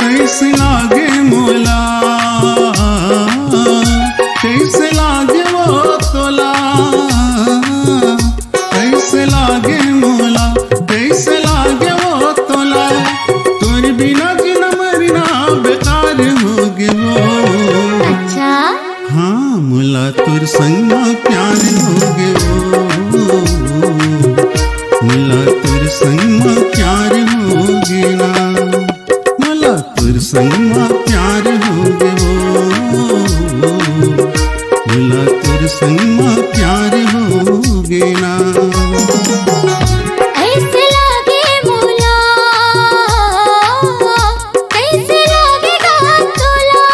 कैसे लागे मोला, कैसे लागे वो तोला, कैसे लागे मोला, कैसे लागे वो तोला, तोर बिना जिन मरना बेकार होगे वो। अच्छा हाँ मोला तोर संग प्यार होगे वो, मोला तोर संग प्यार होगे ना, मोला तोर संग प्यार होगे वो, मोला तोर संग प्यार होगे ना। ऐसे लागे मोला, कैसे लागेगा तोला,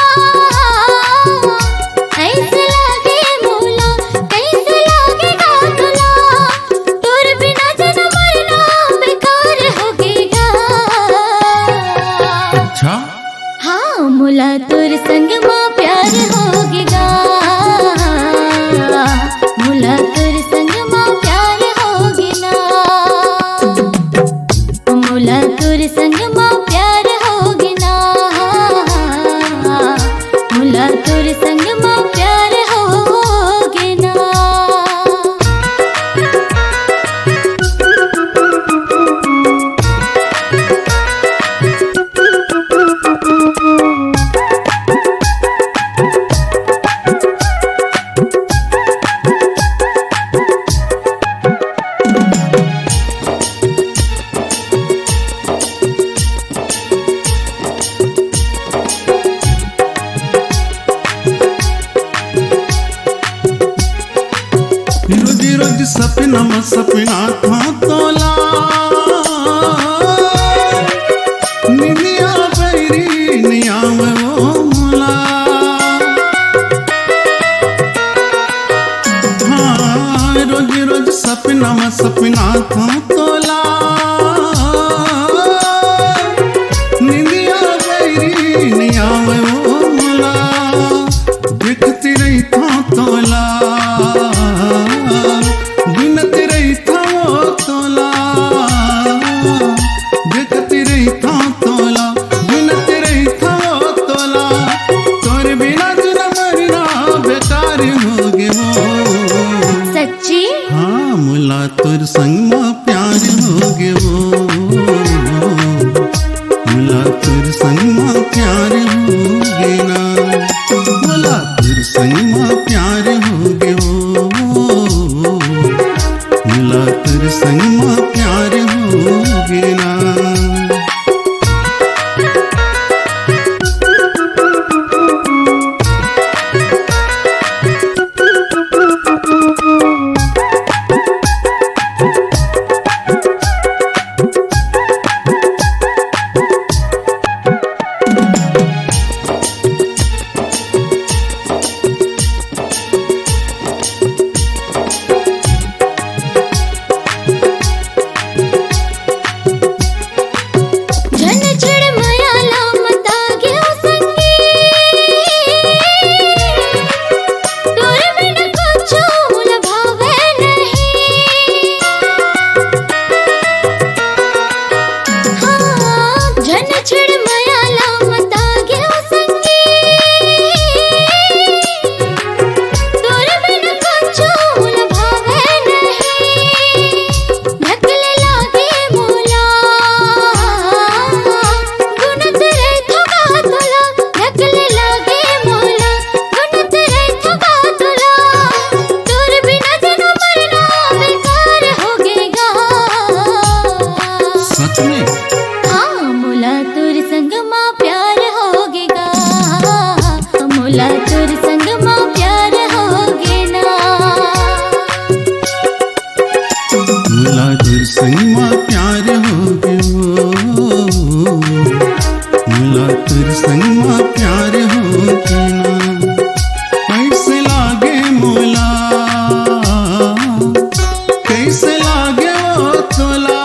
ऐसे लागे मोला, कैसे लागेगा तोला, तोर बिना जन मरना बेकार होगेगा। अच्छा हाँ मोला तोर संग माँ प्यार होगेगा, मोला तोर संग माँ प्यार होगेना, मोला तोर संग माँ प्यार होगेना, मोला तोर संग माँ प्यार होगेना। रोज रोज सपना में सपना था तोला, निनिया बैरी निया में वो मोला। हाँ रोज रोज सपना में सपना था तोला, निनिया बैरी निया में वो मोला। देखती रही था तोला, गिनती रही था वो तोला, देखती रही था तोला, गिनती रही था वो तोला, तोर बिना जिन मरना बेकार होगे वो। सच्ची हाँ मोला तोर संग में प्यार होगे वो, मोला तोर संग में प्यार होगे ना, मोला तोर संग में प्यार होगे वो, मोला तोर संग में प्यार होगे ना। झन चिड़ मयाला मता गयो संगी, तोर बिन कुछो मोला भावे नहीं। हाँ झन चिड़ मयाला मता गयो संगी, तोर बिन कुछो मोला भावे नहीं। ढकले लागे मोला, गुनत रे थका तोला, ढकले लागे मोला, गुनत रे थका तोला, तोर बिना जन मरना बेकार होगेगा। सच में हाँ मोला तोर संग माँ प्यार होगेगा, मोला तोर संग माँ प्यार होगेना। मोला तोर संग में प्यार होगे वो, मोला तोर संग में प्यार होगे ना। कैसे लागे मोला, कैसे लागे वो तोला,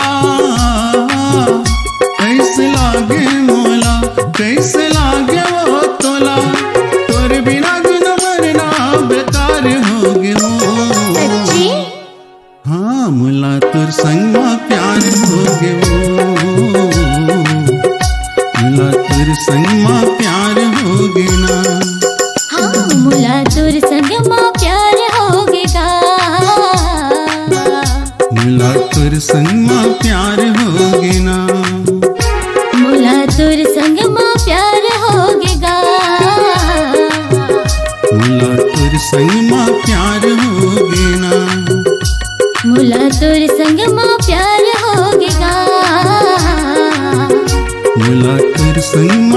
संग मां प्यार होगे वो, मुला तोर संग मां प्यार होगे ना। हाँ मुला तोर संग मां प्यार होगेगा, मुला तोर संग मां प्यार होगे ना। मुला तोर संग मां प्यार होगेगा, मुला तोर संग मां प्यार होगे ना। मुला तोर संग मां प्यार होगेगा, मुला तोर संग